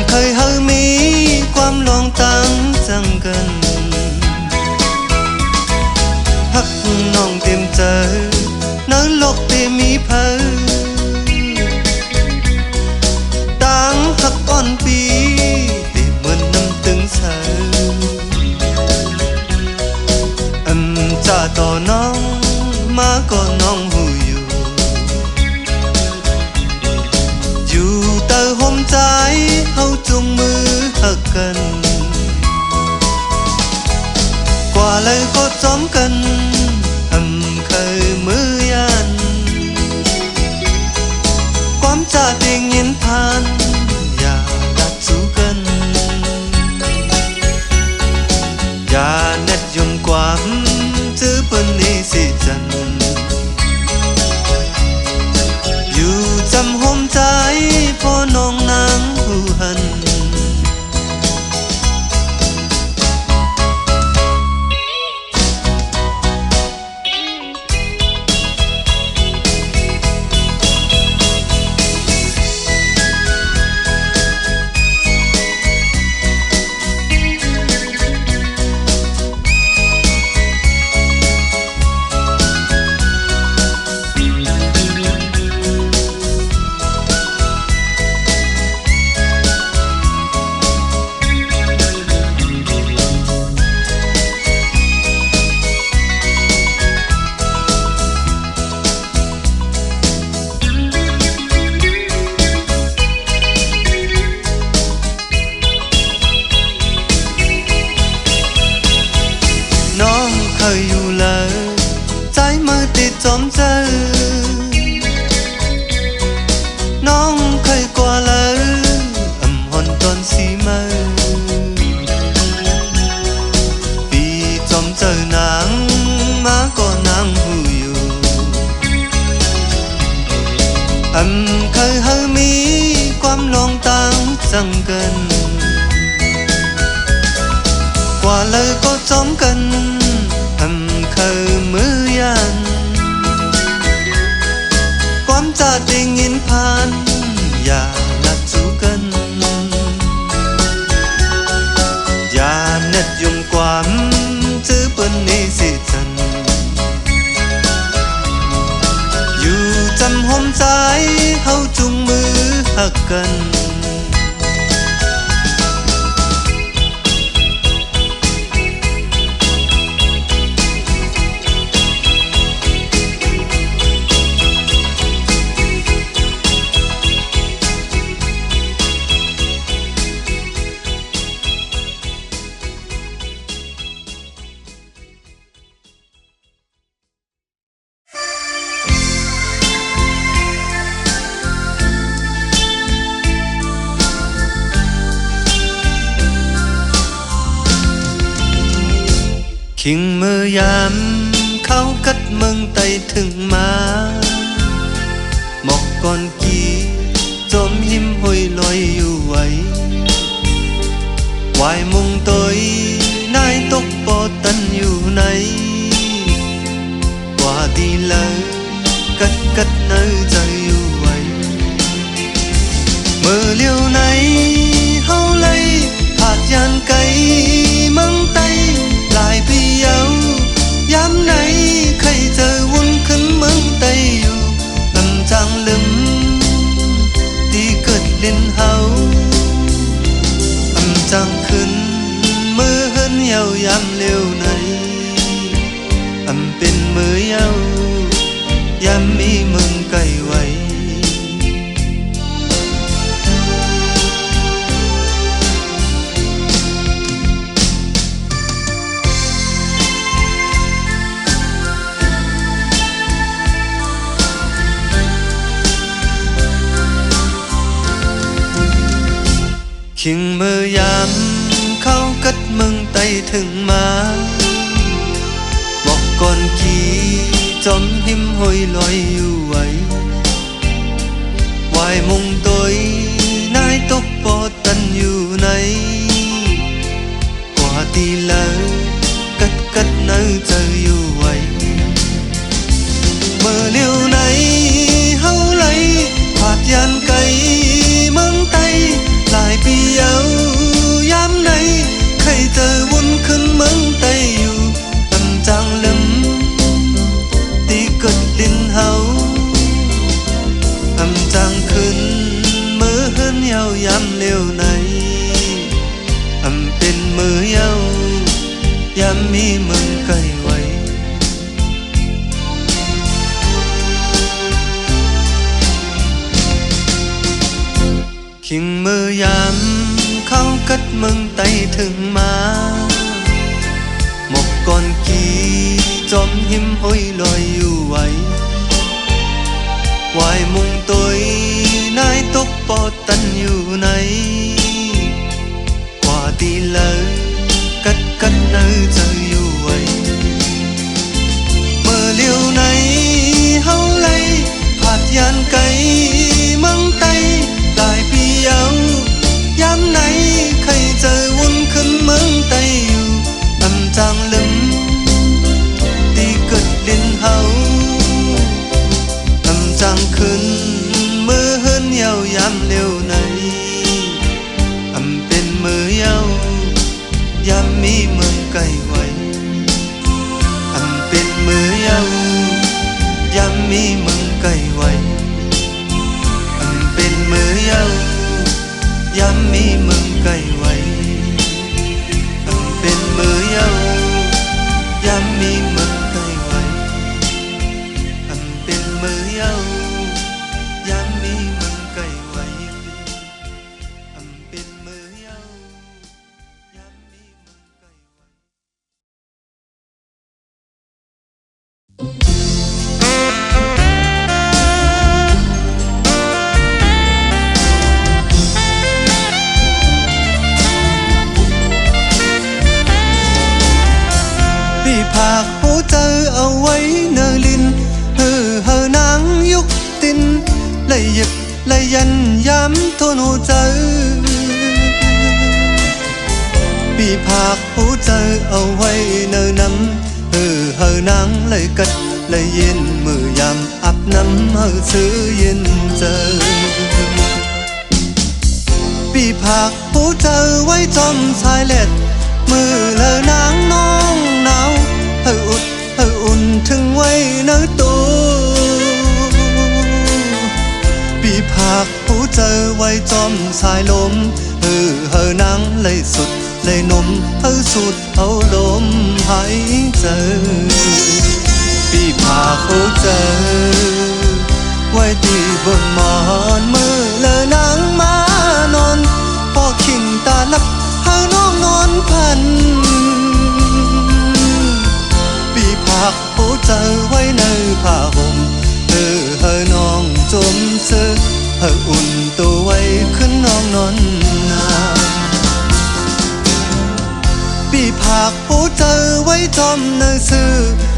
เคยเฮามีความลองตั้งจังกันฮักน้องเต็มใจนั้นโลกเต็มมีเพอต่างฮักอ่อนปีให้เหมือนน้ำตึงเสาจะต่อน้องมาก็น้องหูอยู่เตอห่มใจเฮาจุงมือหักกันกว่าเลยก็จอมกันเคยมือยันความจะเตียงยินผ่านอย่าดัดสู้กันอย่าเน็ดยุ่งความจื้อเปิ้นนี่สิจันอยู่จำห่มใจพอน้องนางผู้หันเคยอยู่เลยใจมือติดจอมเจอน้องเคยกว่าเลยหอนตอนสีมือปีจอมเจอนางมาก็นางหูอยู่เคยเฮามีความลองต่างจังกันกว่าเลยก็จอมกันเคยมือยันความจะได้ยินผ่านอย่าลัดสู้กันอย่าเน็ดยุ่งความจื้อเปิ้นนี่สิจันอยู่จำห่มใจเฮาจุงมือหักกันคิงมือยามเขากัดเมืองไตถึงมาหมอกก่อนกี่จมยิ้มห้อยลอยอยู่ไว้วายมุงตอยนายตกปอตันอยู่ไหนว่าดีเลยกัดเนยใจอยู่ไว้เมื่อเลี้ยวไหนเฮาเลยผาดยานไกลเมืองไตลายพี่เยาย้ำไหนใครเจอวุ่นขึ้นเมืองไตอยู่จางลืมตีเกิดเล่นเฮาจางขึ้นมือเฮินเยาย้ำเลี้ยวไหนเป็นมือเยาย้ำมีเมืองไกลไว้คิงมือยามเขากัดเมืองไตถึงมาบอกก่อนกี่จอมหิมห้อยลอยอยู่ไว้วายมุงตอยนายตกปอตันอยู่ไหนกว่าตีเลยกัดเนยเจออยู่ไว้เมื่อเลี้ยวไหนเฮาไหลผาดยานไกลเมืองไตลา ยามเลี้ยวไหนเป็นมือเย้ายามมีมึงใกล้ไว้คิงมือยามเข้ากัดมึงไต่ถึงมาหมกก่อนกี่จอมหิมห้อยลอยอยู่ไว้วายมุงตัวนายตกปอดตันอยู่ไหนว่าตีเลยกัดเนื้อเจออยู่ไว้เมื่อเลี้ยวไหนเฮาเลยผาดยานไกลมังไตหลายปียาวยามไหนใครเจอวุ่นขึ้นเมืองไตอยู่จางลืมตีเกิดลินเฮาจางขึ้นมือเฮินเยาวยามเร็วไหนเป็นมือเยาวยามมีเมืองใกล้ไว้เป็นมือเยาวยามมีเมืองใกล้ไว้เป็นมือเยาวยามมีเมืองใกล้ไว้เป็นมือเยาวยามมีเมืองใกล้ไว้เป็นมือเยาวยามมีเมืองใกล้ไว้เป็นมือเยาวยามมีเมืองใกล้ไว้พี่ภาคหูเจอเอาไว้เนลินเฮอนางยุกตินเลยหยิบเลยยันย้ำทนหูเจอพี่ภาคหูเจอเอาไว้เนนำเฮอนางเลยกัดเลยเย็นมือยามอาบน้ำเฮอซื้อเย็นเจอพี่ภาคหูเจอไว้จอมชายเล็ดมือเลอนางน้องหนาวอุดอุ่นถึงไว้เนื้อตัวปีภาคผู้เจอไว้จอมสายลมนางเลยสุดเลยนมสุดเอาลมหายเจอปีภาคผู้เจอไว้ที่บนหมอนมือเลอนางมานอนพอขิงตาลับน้องนอนพันปีภาคผู้เจอไว้ในผ้าห่มน้องจมเสื้ออุ่นตัวไว้ขึ้นน้องนอนนาปีภาคผู้เจอไว้จอมเนื้อซื้อ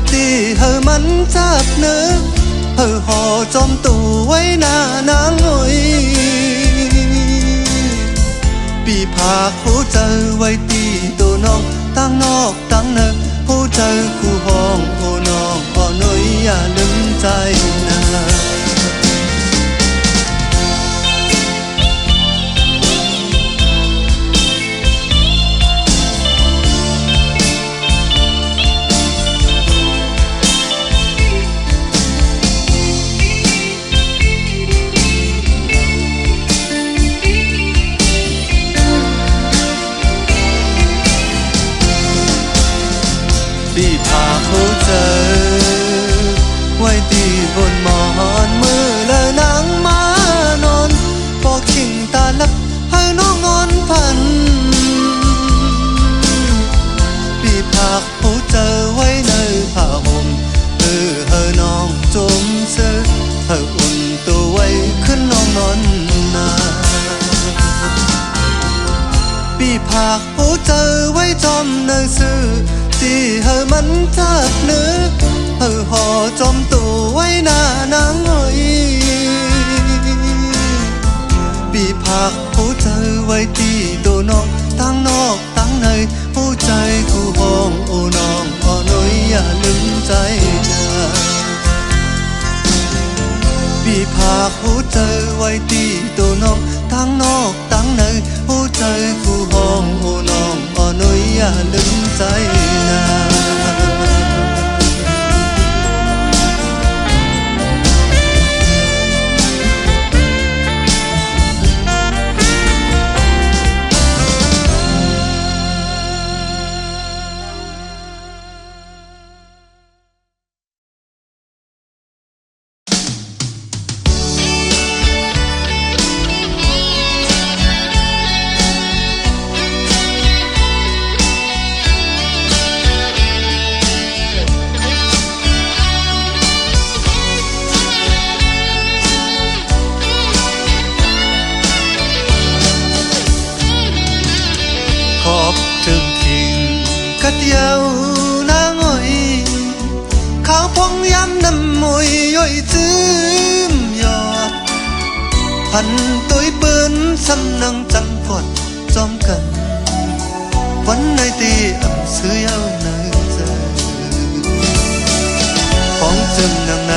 ที่มันจับเนื้อห่อจอมตัวไว้หน้านางหน่อยปีภาคผู้เจอไว้ตีตัวน้องตั้งนอกตั้งเนอผู้เจอคู่ห้องโอ้น้องพ่อหน่อยอย่าลืมใจนะพี่ภาคผู้เจอไว้ตีบนหมอนมือและนางมานอนพอขิงตาลับให้น้องนอนพันพี่ภาคผู้เจอไว้ในผ้าห่มน้องจมเสื้ออุ่นตัวไว้ขึ้นน้องนอนนาพี่ภาคผู้เจอไว้จอมเนื้อซื้อที่มันจับเนื้อห่อจอมตัวไว้หน้านางหน่อยปีภาคผู้เจอไว้ที่ตัวน้องตั้งนอกตั้งในผู้ใจคู่ห้องโอ้น้องพ่อหน่อยอย่าลืมใจนะปีภาคผู้เจอไว้ที่ตัวน้องตั้งนอกตั้งในผู้ใจคู่ห้องโอ้น้องพ่อหน่อยอย่าลืมใจนะ กัดยาวนางอ้อยข้าวพองย้ำน้ำมวยย่อยจืมยอดพันตัวเปิ้นสำนังจันพอดจอมกันวันในตีอ่ำซื้อยาวในเจอของจึงนางใน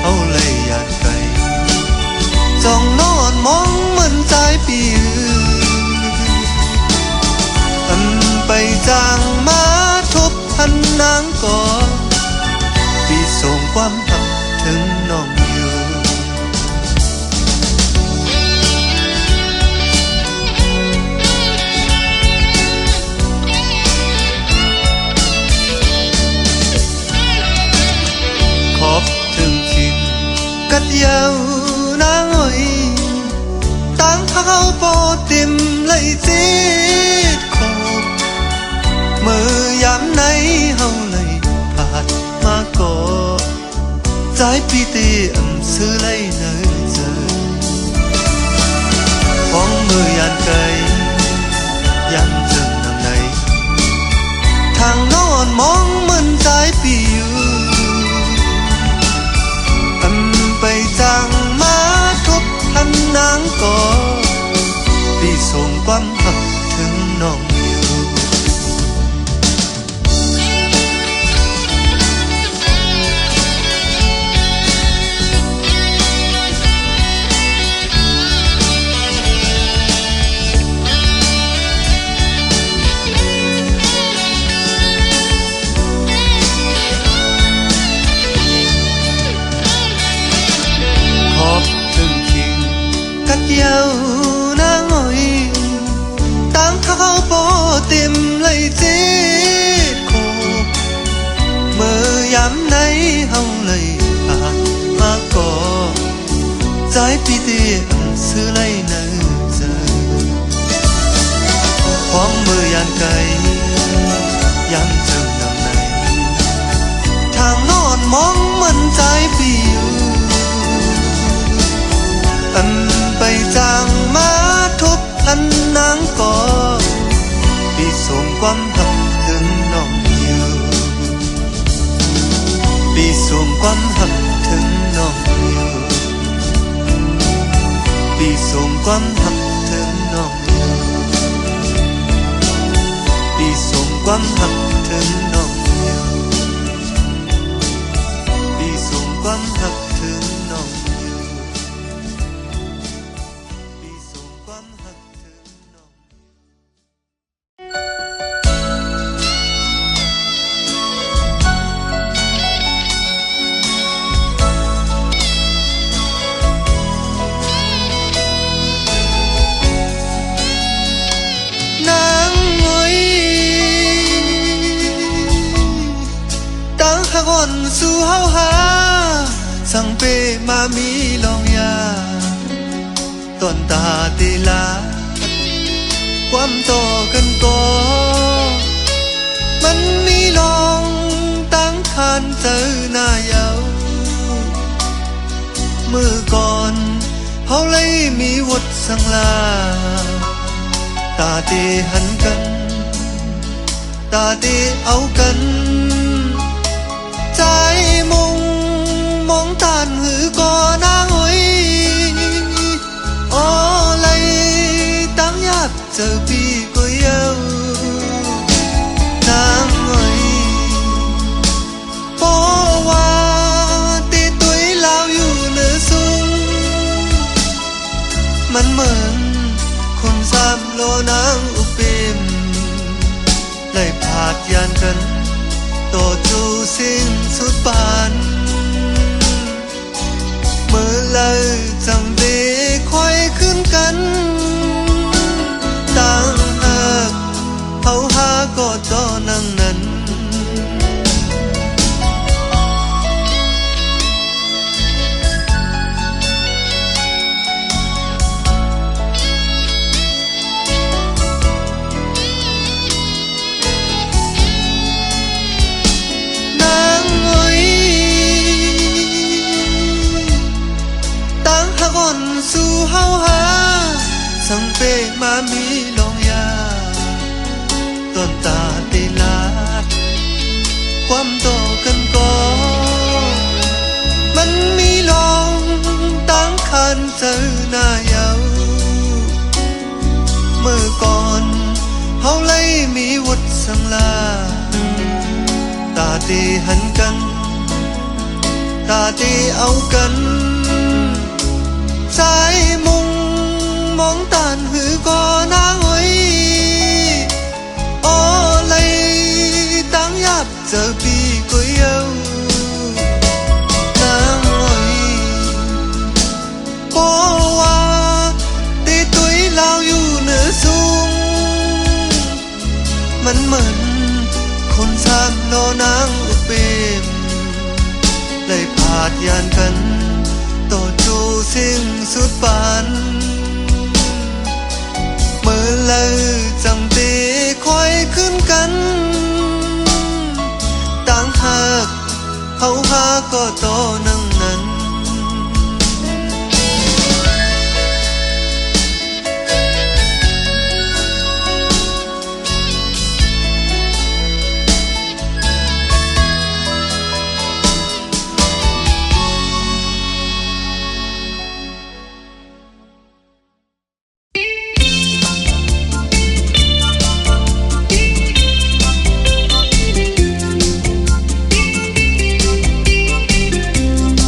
เอาเลยอยากไกลจ้องนอนมองเหมือนใจปีไปจางมาทบพันนางก่อพี่ส่งความหักถึงน้องอยู่ขอบถึงคิดกัดยาวนางอ้อยตั้งเขาโปเต็มเลยจีมือยามไหนเฮาเลยผ่านมาก่อใจปีตีอ่ำซื้อเลยเนยเจอของมือยานไกลยันเจอนางในทางนอนมองเหมือนใจปีอยู่ไปจางมาทบทันนางก่อพี่ส่งความหักถึงน้องยาวนางอ้อยตั้งเขาโปเต็มเลยจีโคเมื่อยามไหนเฮาเลยผ่านมาก่อใจปีตีซื้อเลยเนยเจอพร้อมมือยานไกลยันเจอนางในทางนอนมองเหมือนใจปีอยู่ไปจางมาทบทันนางก่อพี่ส่งความหักถึงน้องอยู่พี่ส่งความหักถึงน้องอยู่พี่ส่งความหักถึงน้องอยู่พี่ส่งความหักถึงน้องอยู่พี่ส่งความหักถึงน้องสู่เฮาหาสั่งเปมามีลองยาตอนตาเตลาความต่อกันก่อมันมีลองตั้งคันเจอหน้าเยามือก่อนเฮาเลยมีวดสั่งลาตาเตหันกันตาเตเอากันใจมุงมองตานหือก่อนางอ้อยอ๋อเลยตั้งยาบเจอพี่ก็เยานางอ้อยเพราะว่าตีตุยลาวอยู่เหนือสูงมันเหมือนคนสามโลนางอุปิมเลยผาดยานกันต่อจูสิ้นสุดปานเมื่อเลยจังเดค่อยขึ้นกันต่างหากเขาหาก็ต่อนั่งนั้น สังเปมามีลองยาต้นตา ตีหันกันตาตีเอากันสายมุงมองตานหือก็น่าหอยโอเลยตั้งยับเจอปีก็เยาน่าหอยเพราะว่าตีตุยเราอยู่เหนือสูงมันเหมือนคนสร้างโลนางอุเบมเลยผาดยานกันต่อจูสิ้นสุดปานเมื่อเลอจังตีคอยขึ้นกันต่างหากเฮาหาก็โตนั่งนั้น เ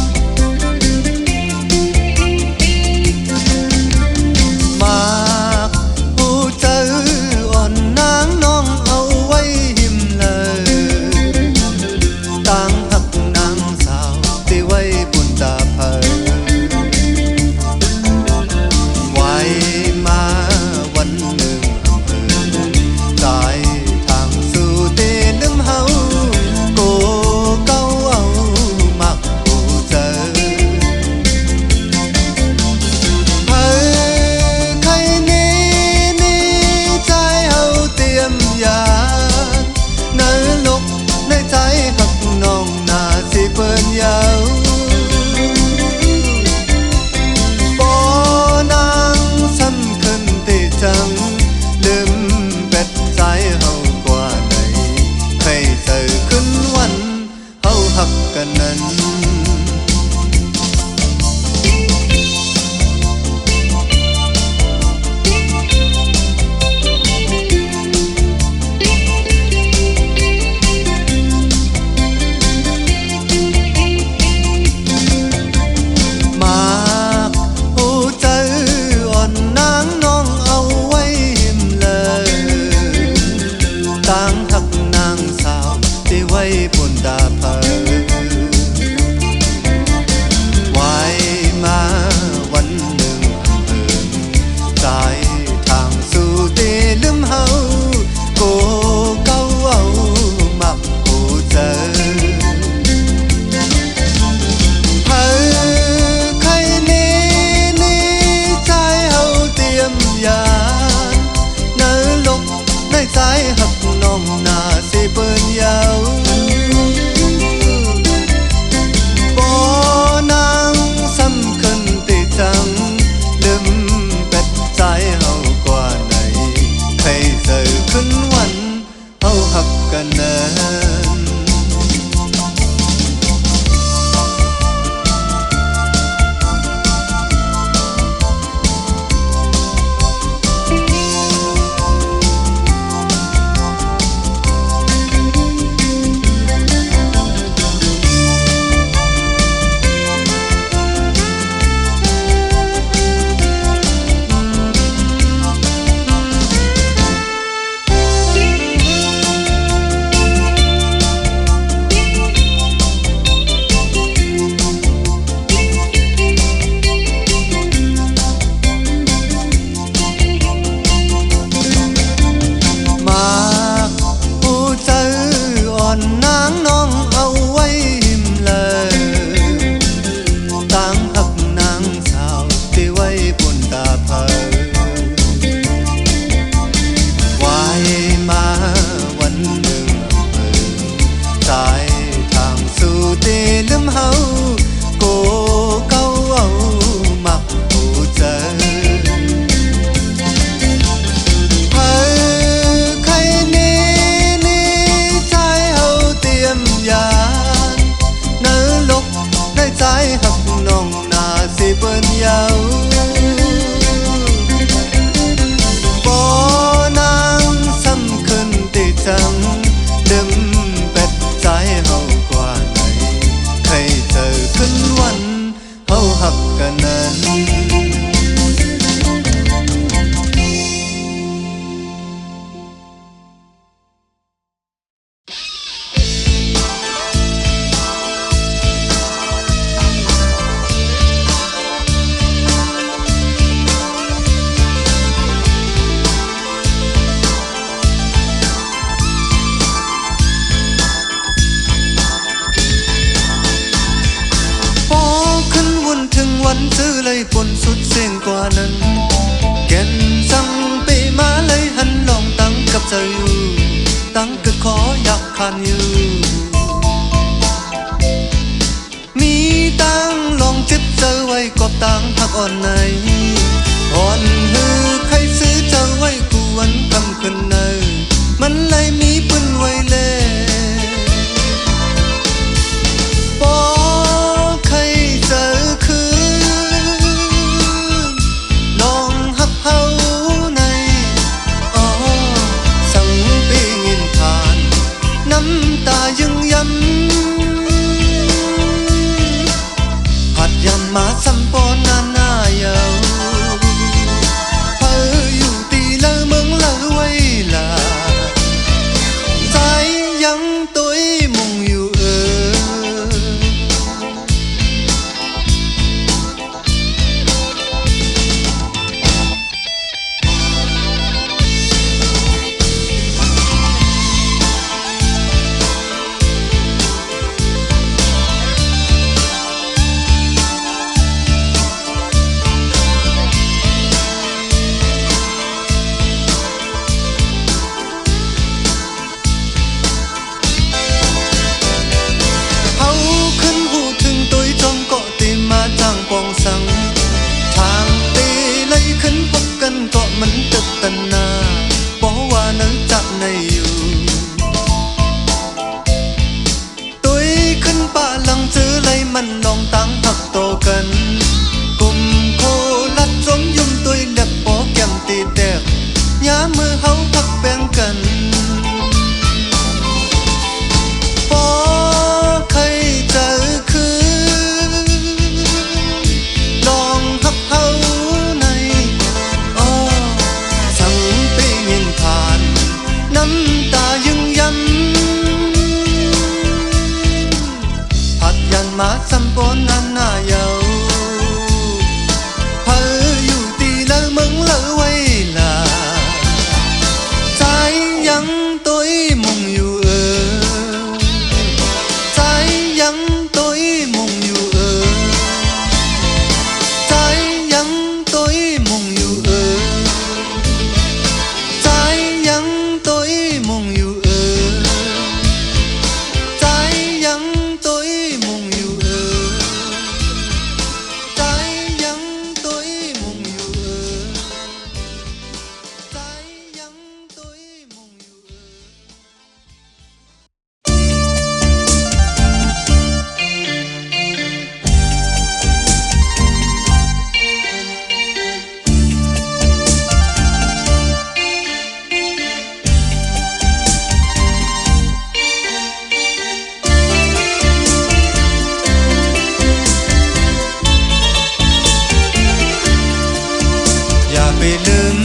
ไปลืม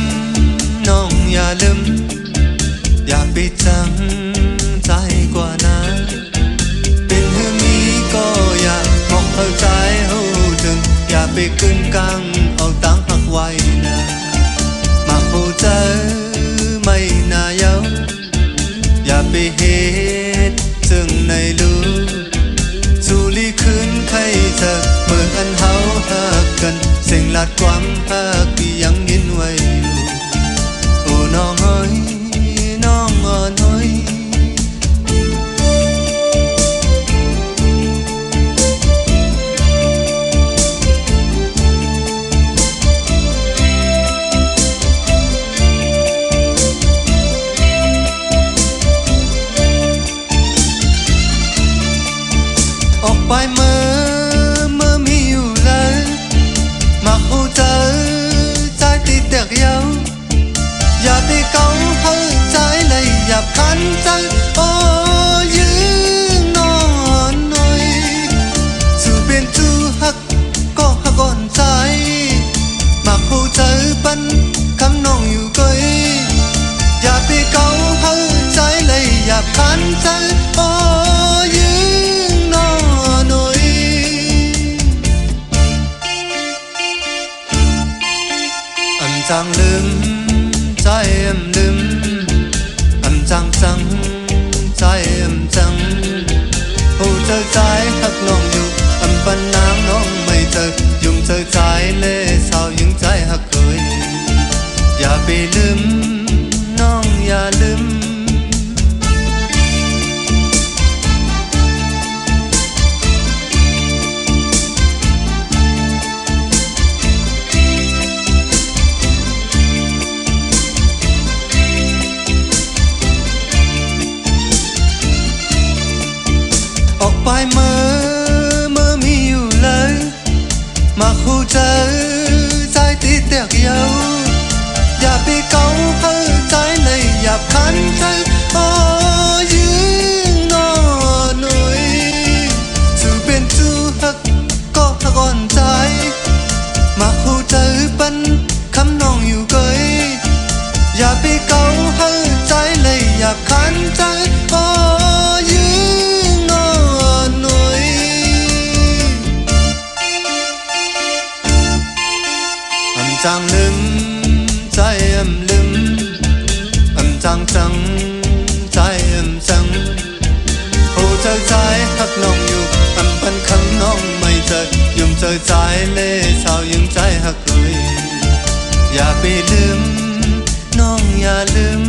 น้องอย่าลืมอย่าไปจังใจกว่านั้นเป็นเฮือมีก็อย่ามองเข้าใจหูถึงอย่าไปขึ้นกังเอาตั้งหักไว้นะมาหูเจอไม่น่าเย้าอย่าไปเหตุซึ่งในรู้สู่ลีคืนใครเธอเมื่ออันเฮาหักกันเสียงลาดความหักที่ยังยินไว้อยู่โอ้น้องเอ้ยน้องอ่อนเอ้ยออกไปเมื่อมีอยู่เลยมาหูเจอใจติดแตกเย้าอย่าไปเกาเข้าใจเลยอย่าพันใจโอ้ยืนนอนหน่อยสู่เป็นจูฮักก็ฮักก่อนใจมาหูเจอปันคำน้องอยู่ก้อยอย่าไปเกาเข้าใจเลยอย่าพันใจโอ้ยืนนอนหน่อยอันจังลืมใจลืมอันจังจังใจจังหูเจอใจหักน้องอยู่อันปันนางน้องไม่เจอยุ่งเจอใจเล่สาวยังใจหักเคยอย่าไปลืมน้องอย่าลืมออกไปเมื่อมีอยู่เลยมาคู่เจอใจติดแตกเย้าอย่าไปเกาเข้าใจเลยอย่าคันใจโอ้ยืนนอนหน่อยสู่เป็นจูฮักก็ฮักอ่อนใจมาคู่เจอปันคำน้องอยู่เกยอย่าไปเกาเข้าใจเลยอย่าคันใจโอ้ยืนนอนหน่อยอันจังลืมใจลืมอันจังจังใจจังโอ้เจอใจหักน้องอยู่อันพันคำน้องไม่เจอยุ่งเจอใจเล่สาวยังใจหักเลยอย่าไปลืมน้องอย่าลืม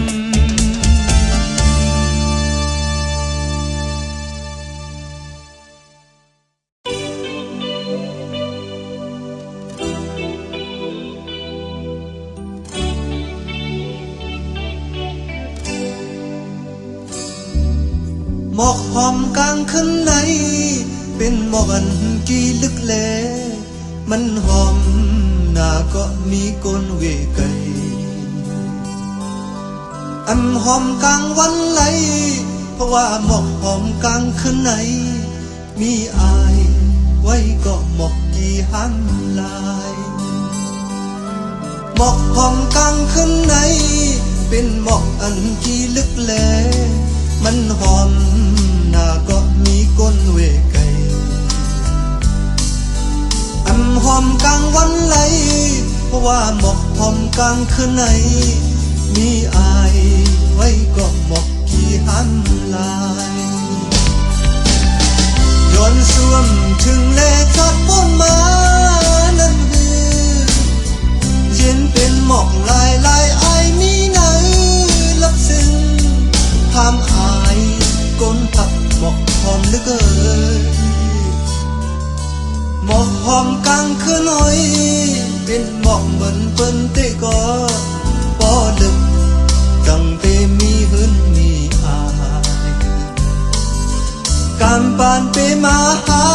หมอกหอมกลางคืนไหนเป็นหมอกอันกี่ลึกแลมันหอมหน้าก็มีก้นเวไกอันหอมกลางวันไหลเพราะว่าหมอกหอมกลางคืนไหนมีอายไว้ก็หมอกกี่หันลายหมอกหอมกลางคืนไหนเป็นหมอกอันกี่ลึกแลมันหอมหน้าก็มีก้นเวไกอันหอมกลางวันไหลเพราะว่าหมอกหอมกลางคืนไหนมีอายไว้ก็หมอกกี่หันลายย้อนส่วมถึงเลทับป้นมานั้นฮือเย็นเป็นหมอกลายลายอายมีหนังลับซึ้งพามอายก้นผักหมอกหอมเหลือเกินหมอกหอมกลางคืนน้อยเป็นหมอกเหมือนเปิ้นเตะก็ปอลึกจังเตมีหืนมีอายการปานเปมาหา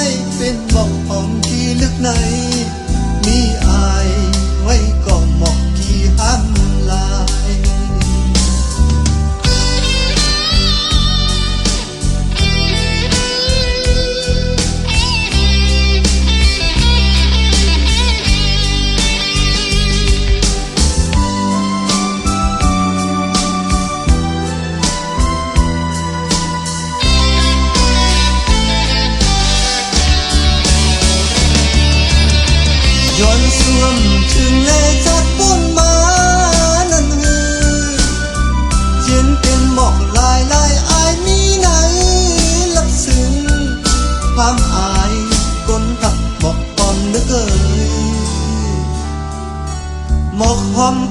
ยเป็นหมอกหอมที่ลึกในมีอายไว้ก็หมอกกี่หันลาย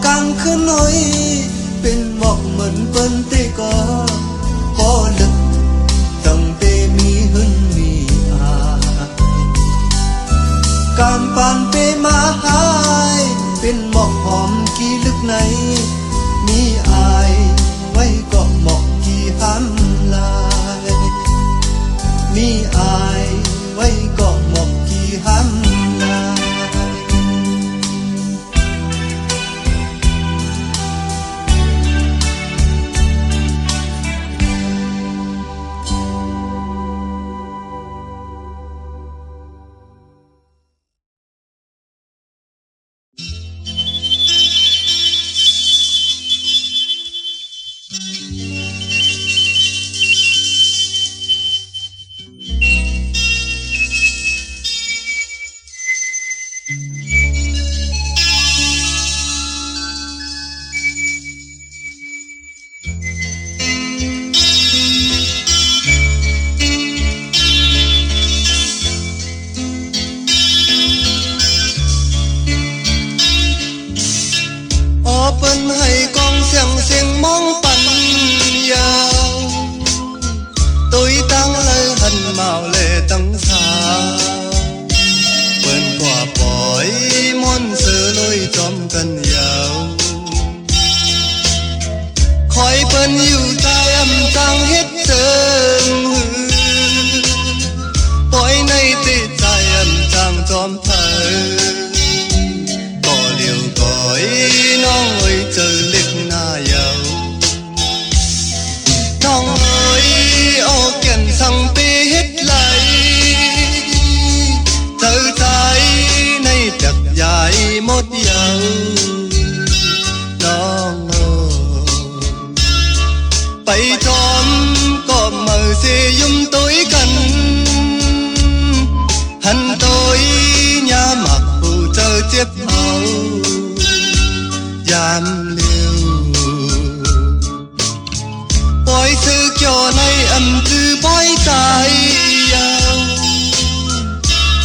กลางคืนน้อยเป็นหมอกเหมือนเปิ้นเตก็พอลึกตั้งเตมีหึนมีอาการปานเปมาหายเป็นหมอกหอมกี่ลึกไหนมีอายไว้ก็หมอกกี่ห้ำลายมีอายไว้ก็หมอกกี่ห้ำลายเปิ้นให้กองเสียงมองปันยาวตุยตั้งเลยหันเมาเลตั้งสาเปิ้นกว่าปล่อยมนเสือลอยจอมกันยาวคอยเปิ้นอยู่ใจอำจังเฮ็ดเจิงหือปล่อยในติดใจอำจังจอมเธอก้อยน้องเอ้ยเจอเล็กหน้ายาวน้องเอ้ยโอ้แก่นสั่งไปเฮ็ดไหลเจอใจในจักใหญ่หมดยาวน้องเอ้ยไปจอมก็มือเสียยุ่มตุ้ยกันหันตุ้ยยาหมักผู้เจอเจ็บเอายามเลี้ยวปล่อยซื้อเกี่ยวในอำจือปล่อยใจยาว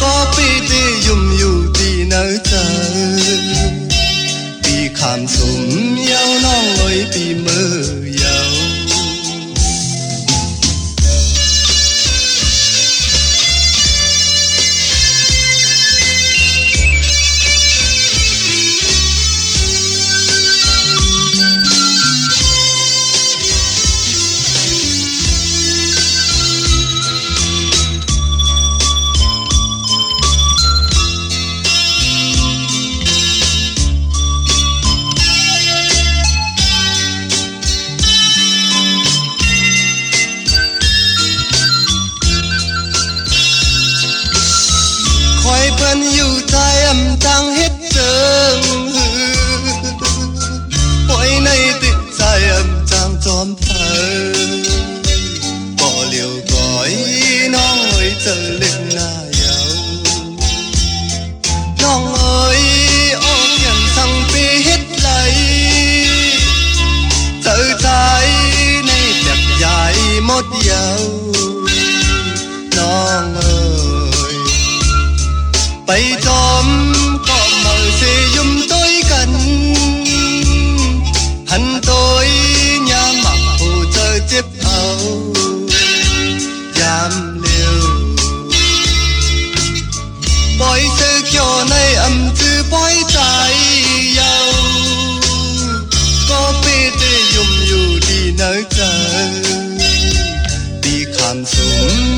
ก็ปีที่ยุ่มอยู่ที่เนื้อเจอปีขามสุ่มยาวน้องเอ้ยปีมือยาวเปิ้นอยู่ใจอำจังเฮ็ดเจิงปล่อยในติดใจอำจังจอมเธอบ่เลี้ยวก้อยน้องเอ้ยเจอเล็กหน้ายาวน้องเอ้ยออกยันสั่งไปเฮ็ดไหลเจอใจในแบบใหญ่หมดยาวน้องเอ้ยไปจอมก็มือเสียยุ่มตุ้ยกันหันตุ้ยยามหมักผู้เจอเจ็บเอายามเลี้ยวปล่อยซื้อเกี่ยวในอำจือปล่อยใจยาวก็ปีที่ยุ่มอยู่ที่เนื้อเจอปีขามสุ่ม